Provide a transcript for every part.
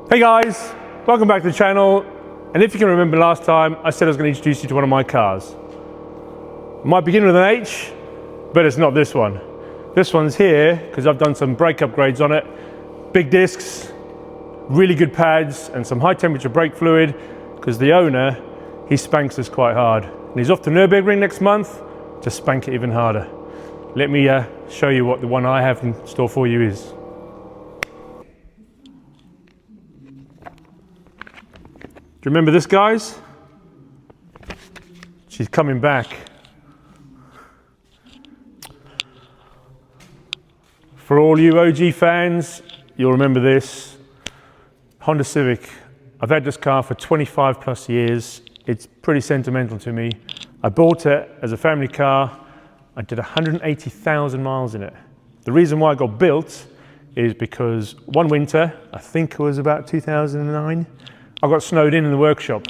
Hey guys, welcome back to the channel. And if you can remember last time, I said I was going to introduce you to one of my cars. It might begin with an H, but it's not this one. This one's here because I've done some brake upgrades on it. Big discs, really good pads, and some high temperature brake fluid because the owner, he spanks us quite hard. And he's off to Nürburgring next month to spank it even harder. Let me show you what the one I have in store for you is. Do you remember this, guys? She's coming back. For all you OG fans, you'll remember this. Honda Civic. I've had this car for 25 plus years. It's pretty sentimental to me. I bought it as a family car. I did 180,000 miles in it. The reason why it got built is because one winter, I think it was about 2009, I got snowed in the workshop.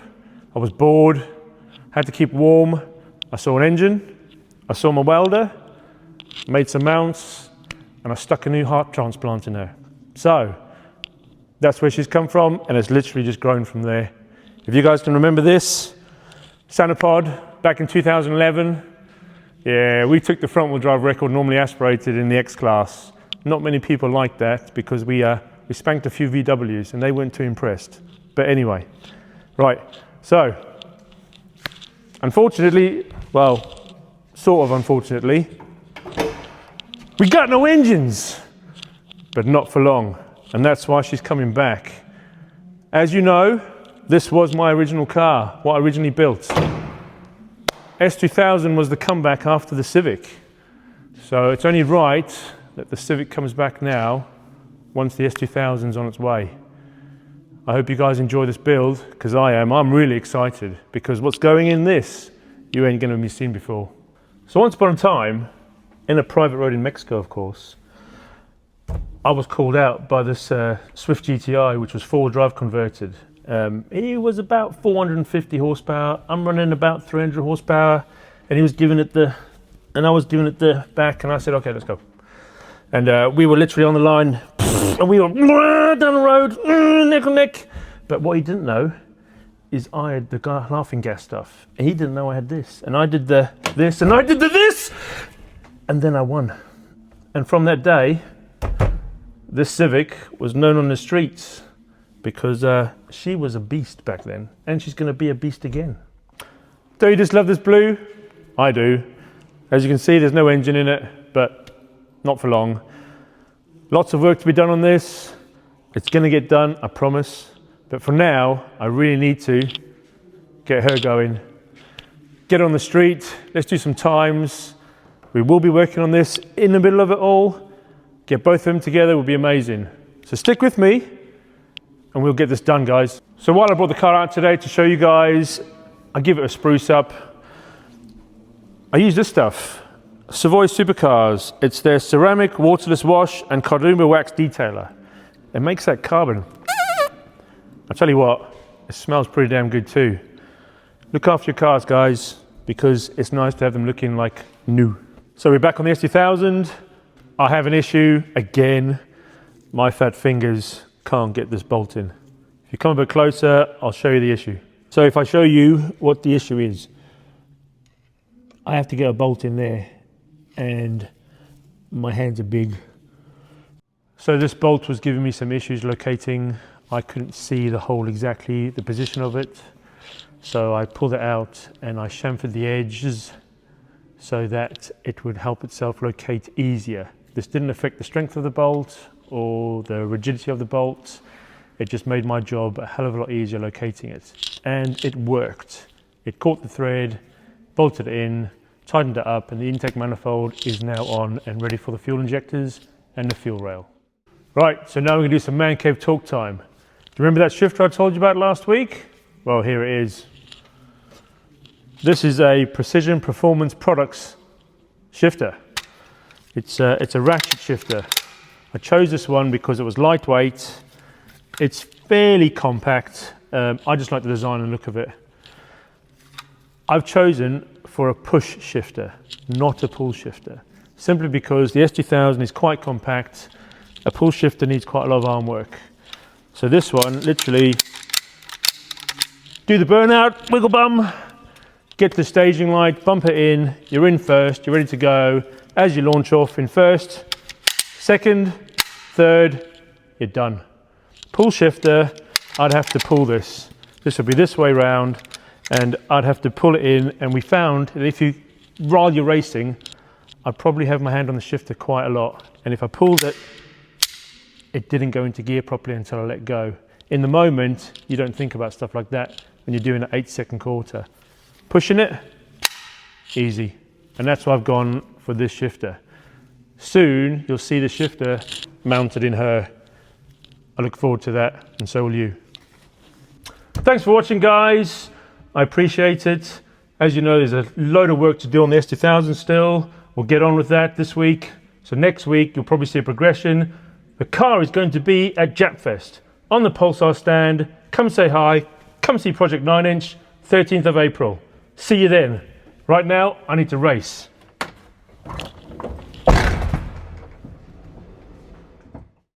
I was bored, had to keep warm. I saw an engine, I saw my welder, made some mounts, and I stuck a new heart transplant in there. So, that's where she's come from, and it's literally just grown from there. If you guys can remember this, Sanopod, back in 2011, yeah, we took the front wheel drive record normally aspirated in the X-Class. Not many people liked that because we spanked a few VWs and they weren't too impressed. But anyway, right, so, unfortunately, well, sort of unfortunately, we got no engines, but not for long, and that's why she's coming back. As you know, this was my original car, what I originally built. S2000 was the comeback after the Civic, so it's only right that the Civic comes back now once the S2000's on its way. I hope you guys enjoy this build, because I am. I'm really excited, because what's going in this, you ain't going to be seen before. So once upon a time, in a private road in Mexico, of course, I was called out by this Swift GTI, which was four-wheel drive converted. It was about 450 horsepower. I'm running about 300 horsepower, and he was giving it the, and I was giving it the back, and I said, okay, let's go. And we were literally on the line, and we were down the road, neck on neck. But what he didn't know is I had the laughing gas stuff. And he didn't know I had this. And I did the this, and I did the this. And then I won. And from that day, this Civic was known on the streets because she was a beast back then. And she's going to be a beast again. Don't you just love this blue? I do. As you can see, there's no engine in it, but not for long. Lots of work to be done on this. It's going to get done, I promise. But for now, I really need to get her going. Get on the street. Let's do some times. We will be working on this in the middle of it all. Get both of them together will be amazing. So stick with me and we'll get this done, guys. So while I brought the car out today to show you guys, I give it a spruce up. I use this stuff. Savoy Supercars. It's their ceramic waterless wash and Carduma wax detailer. It makes that carbon. I'll tell you what, it smells pretty damn good too. Look after your cars, guys, because it's nice to have them looking like new. So we're back on the S2000. I have an issue again. My fat fingers can't get this bolt in. If you come a bit closer, I'll show you the issue. So if I show you what the issue is, I have to get a bolt in there. And my hands are big. So this bolt was giving me some issues locating. I couldn't see the hole exactly, the position of it. So I pulled it out and I chamfered the edges so that it would help itself locate easier. This didn't affect the strength of the bolt or the rigidity of the bolt. It just made my job a hell of a lot easier locating it. And it worked. It caught the thread, bolted it in, tightened it up, and the intake manifold is now on and ready for the fuel injectors and the fuel rail. Right, so now we're gonna do some man cave talk time. Do you remember that shifter I told you about last week? Well, here it is. This is a Precision Performance Products shifter. It's a ratchet shifter. I chose this one because it was lightweight. It's fairly compact. I just like the design and look of it. I've chosen for a push shifter, not a pull shifter, simply because the S2000 is quite compact. A pull shifter needs quite a lot of arm work. So this one, literally, do the burnout, wiggle bum, get to the staging light, bump it in, you're in first, you're ready to go. As you launch off in first, second, third, you're done. Pull shifter, I'd have to pull this. This would be this way round, and I'd have to pull it in, and we found that if you, while you're racing, I'd probably have my hand on the shifter quite a lot. And if I pulled it, it didn't go into gear properly until I let go. In the moment, you don't think about stuff like that when you're doing an 8-second quarter. Pushing it, easy. And that's why I've gone for this shifter. Soon, you'll see the shifter mounted in her. I look forward to that, and so will you. Thanks for watching, guys. I appreciate it. As you know, there's a load of work to do on the S2000 still. We'll get on with that this week. So next week, you'll probably see a progression. The car is going to be at Japfest on the Pulsar stand. Come say hi. Come see Project 9 Inch, 13th of April. See you then. Right now, I need to race.